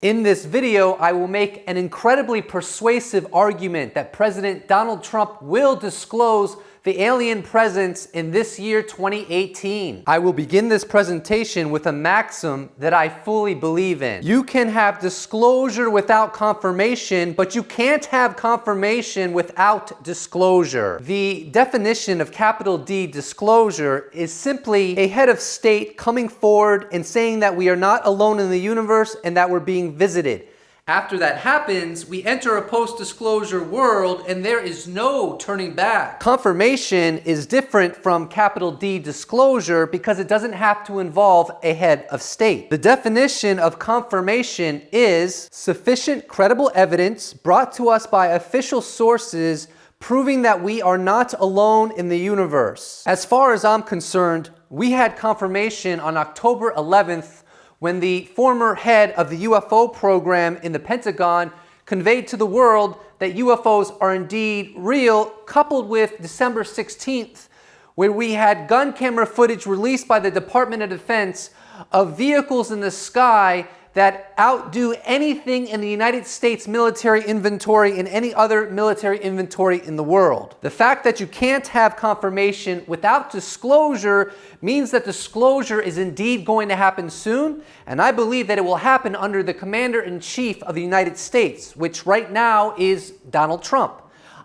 In this video, I will make an incredibly persuasive argument that President Donald Trump will disclose the alien presence in this year 2018. I will begin this presentation with a maxim that I fully believe in. You can have disclosure without confirmation, but you can't have confirmation without disclosure. The definition of capital D disclosure is simply a head of state coming forward and saying that we are not alone in the universe and that we're being visited. After that happens, we enter a post-disclosure world and there is no turning back. Confirmation is different from capital D disclosure because it doesn't have to involve a head of state. The definition of confirmation is sufficient credible evidence brought to us by official sources proving that we are not alone in the universe. As far as I'm concerned, we had confirmation on October 11th when the former head of the UFO program in the Pentagon conveyed to the world that UFOs are indeed real, coupled with December 16th, where we had gun camera footage released by the Department of Defense of vehicles in the sky that outdo anything in the United States military inventory and any other military inventory in the world. The fact that you can't have confirmation without disclosure means that disclosure is indeed going to happen soon, and I believe that it will happen under the Commander-in-Chief of the United States, which right now is Donald Trump.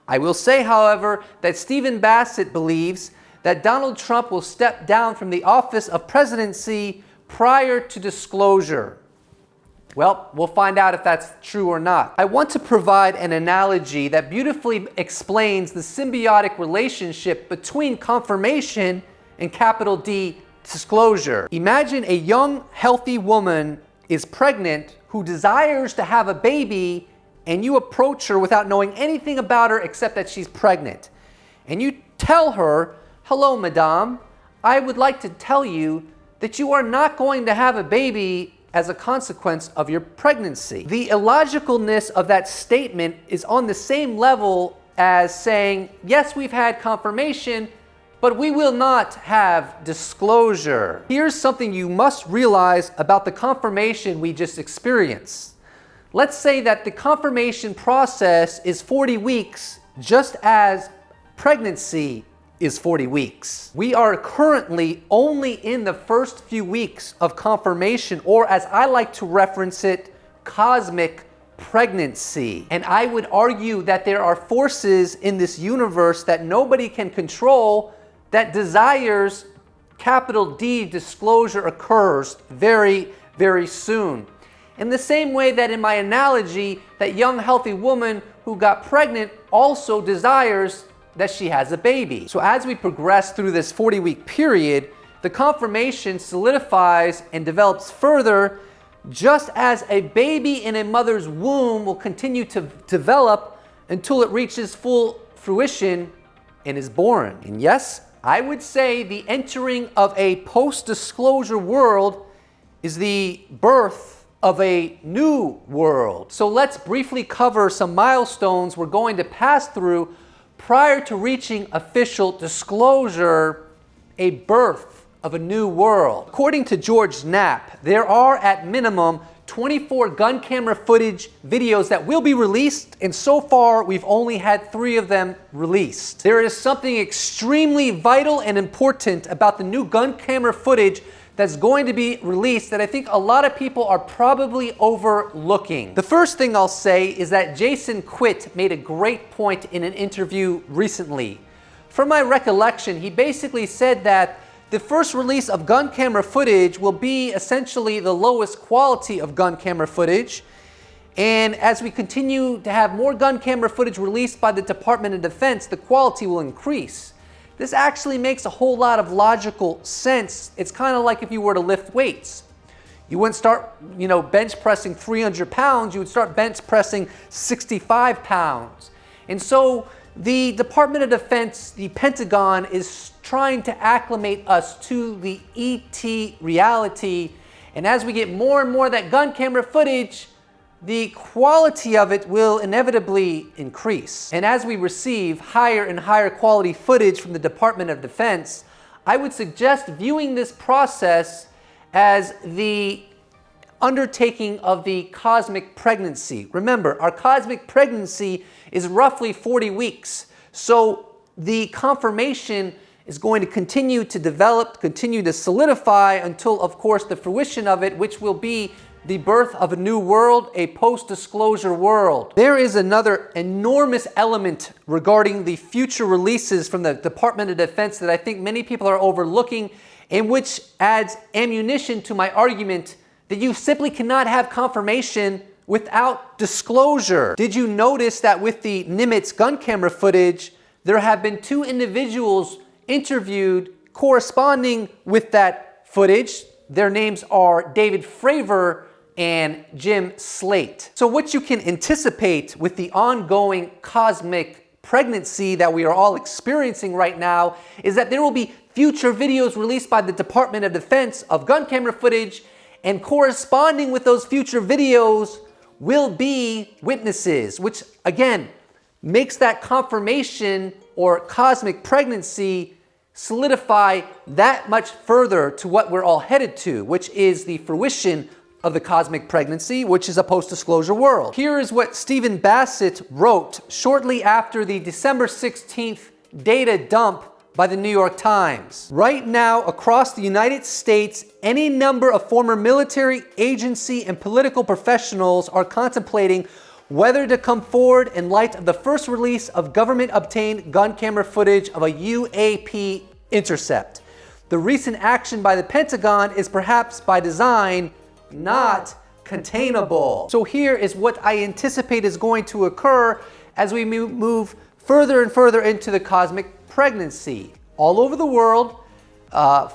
I will say, however, that Stephen Bassett believes that Donald Trump will step down from the office of presidency prior to disclosure. Well, we'll find out if that's true or not. I want to provide an analogy that beautifully explains the symbiotic relationship between confirmation and capital D disclosure. Imagine a young, healthy woman is pregnant who desires to have a baby, and you approach her without knowing anything about her except that she's pregnant. And you tell her, "Hello, madame, I would like to tell you that you are not going to have a baby as a consequence of your pregnancy." The illogicalness of that statement is on the same level as saying, yes, we've had confirmation, but we will not have disclosure. Here's something you must realize about the confirmation we just experienced. Let's say that the confirmation process is 40 weeks, just as pregnancy is 40 weeks. We are currently only in the first few weeks of confirmation, or as I like to reference it, cosmic pregnancy. And I would argue that there are forces in this universe that nobody can control that desires capital D disclosure occurs very, very soon. In the same way that in my analogy, that young healthy woman who got pregnant also desires that she has a baby. So as we progress through this 40-week period, the confirmation solidifies and develops further, just as a baby in a mother's womb will continue to develop until it reaches full fruition and is born. And yes, I would say the entering of a post-disclosure world is the birth of a new world. So let's briefly cover some milestones we're going to pass through prior to reaching official disclosure, a birth of a new world. According to George Knapp, there are at minimum 24 gun camera footage videos that will be released, and so far we've only had 3 of them released. There is something extremely vital and important about the new gun camera footage that's going to be released that I think a lot of people are probably overlooking. The first thing I'll say is that Jason Quitt made a great point in an interview recently. From my recollection, he basically said that the first release of gun camera footage will be essentially the lowest quality of gun camera footage. And as we continue to have more gun camera footage released by the Department of Defense, the quality will increase. This actually makes a whole lot of logical sense. It's kind of like if you were to lift weights. You wouldn't start, bench pressing 300 pounds, you would start bench pressing 65 pounds. And so the Department of Defense, the Pentagon, is trying to acclimate us to the ET reality. And as we get more and more of that gun camera footage, the quality of it will inevitably increase. And as we receive higher and higher quality footage from the Department of Defense, I would suggest viewing this process as the undertaking of the cosmic pregnancy. Remember, our cosmic pregnancy is roughly 40 weeks. So the confirmation is going to continue to develop, continue to solidify until, of course, the fruition of it, which will be the birth of a new world, a post-disclosure world. There is another enormous element regarding the future releases from the Department of Defense that I think many people are overlooking, and which adds ammunition to my argument that you simply cannot have confirmation without disclosure. Did you notice that with the Nimitz gun camera footage, there have been two individuals interviewed corresponding with that footage? Their names are David Fravor and Jim Slate. So what you can anticipate with the ongoing cosmic pregnancy that we are all experiencing right now is that there will be future videos released by the Department of Defense of gun camera footage, and corresponding with those future videos will be witnesses, which again makes that confirmation or cosmic pregnancy solidify that much further to what we're all headed to, which is the fruition of the cosmic pregnancy, which is a post-disclosure world. Here is what Stephen Bassett wrote shortly after the December 16th data dump by the New York Times. Right now, across the United States, any number of former military, agency, and political professionals are contemplating whether to come forward in light of the first release of government-obtained gun camera footage of a UAP intercept. The recent action by the Pentagon is perhaps by design not containable. So here is what I anticipate is going to occur as we move further and further into the cosmic pregnancy. All over the world,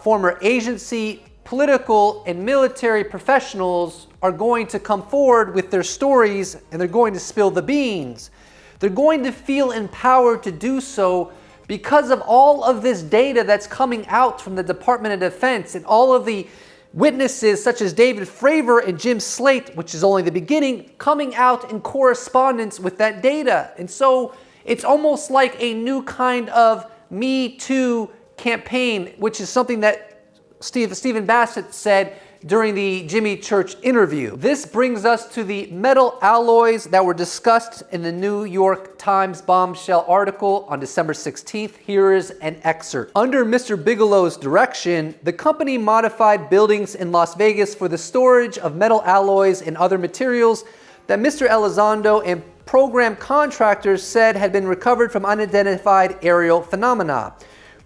former agency, political, and military professionals are going to come forward with their stories, and they're going to spill the beans. They're going to feel empowered to do so because of all of this data that's coming out from the Department of Defense and all of the witnesses such as David Fravor and Jim Slate, which is only the beginning, coming out in correspondence with that data. And so it's almost like a new kind of Me Too campaign, which is something that Stephen Bassett said during the Jimmy Church interview. This brings us to the metal alloys that were discussed in the New York Times bombshell article on December 16th. Here is an excerpt. Under Mr. Bigelow's direction, the company modified buildings in Las Vegas for the storage of metal alloys and other materials that Mr. Elizondo and program contractors said had been recovered from unidentified aerial phenomena.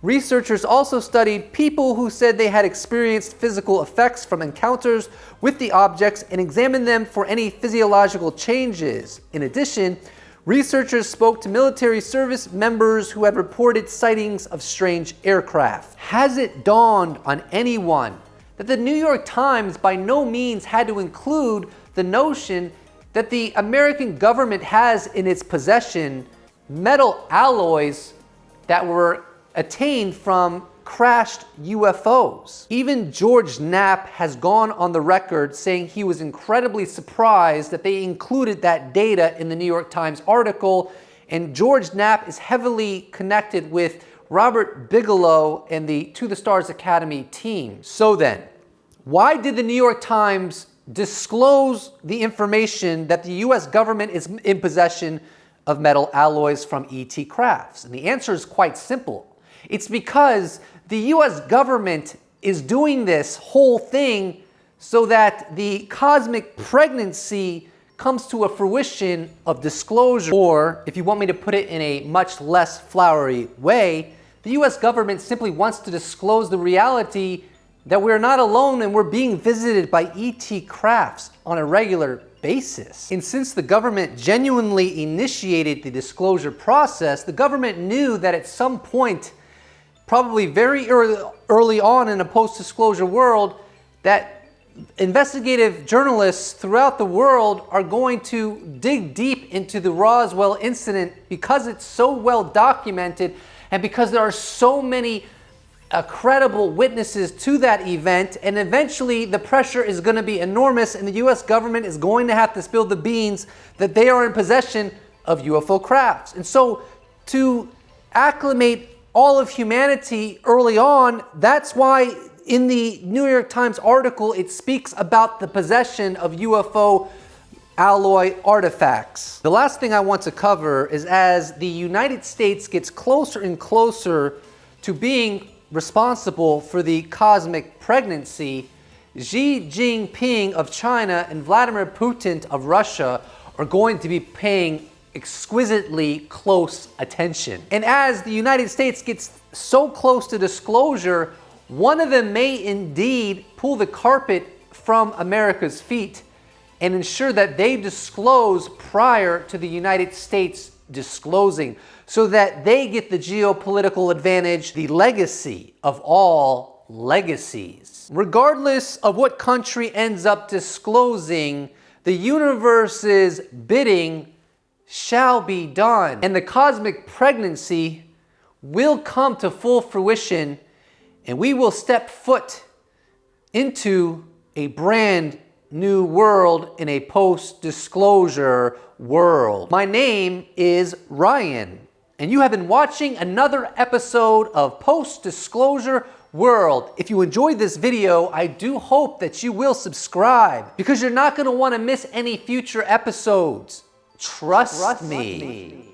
Researchers also studied people who said they had experienced physical effects from encounters with the objects and examined them for any physiological changes. In addition, researchers spoke to military service members who had reported sightings of strange aircraft. Has it dawned on anyone that the New York Times by no means had to include the notion that the American government has in its possession metal alloys that were attained from crashed UFOs? Even George Knapp has gone on the record saying he was incredibly surprised that they included that data in the New York Times article, and George Knapp is heavily connected with Robert Bigelow and the To the Stars Academy team. So then, why did the New York Times disclose the information that the US government is in possession of metal alloys from ET crafts? And the answer is quite simple. It's because the US government is doing this whole thing so that the cosmic pregnancy comes to a fruition of disclosure. Or, if you want me to put it in a much less flowery way, the US government simply wants to disclose the reality that we're not alone and we're being visited by ET crafts on a regular basis. And since the government genuinely initiated the disclosure process, the government knew that at some point, probably very early on in a post-disclosure world, that investigative journalists throughout the world are going to dig deep into the Roswell incident because it's so well documented and because there are so many credible witnesses to that event, and eventually the pressure is going to be enormous and the US government is going to have to spill the beans that they are in possession of UFO crafts. And so to acclimate all of humanity early on, that's why in the New York Times article, it speaks about the possession of UFO alloy artifacts. The last thing I want to cover is as the United States gets closer and closer to being responsible for the cosmic pregnancy, Xi Jinping of China and Vladimir Putin of Russia are going to be paying exquisitely close attention. And as the United States gets so close to disclosure, one of them may indeed pull the carpet from America's feet and ensure that they disclose prior to the United States disclosing, so that they get the geopolitical advantage, the legacy of all legacies. Regardless of what country ends up disclosing, the universe's bidding shall be done, and the cosmic pregnancy will come to full fruition, and we will step foot into a brand new world in a post-disclosure world. My name is Ryan, and you have been watching another episode of Post-Disclosure World. If you enjoyed this video, I do hope that you will subscribe, because you're not going to want to miss any future episodes. Trust me.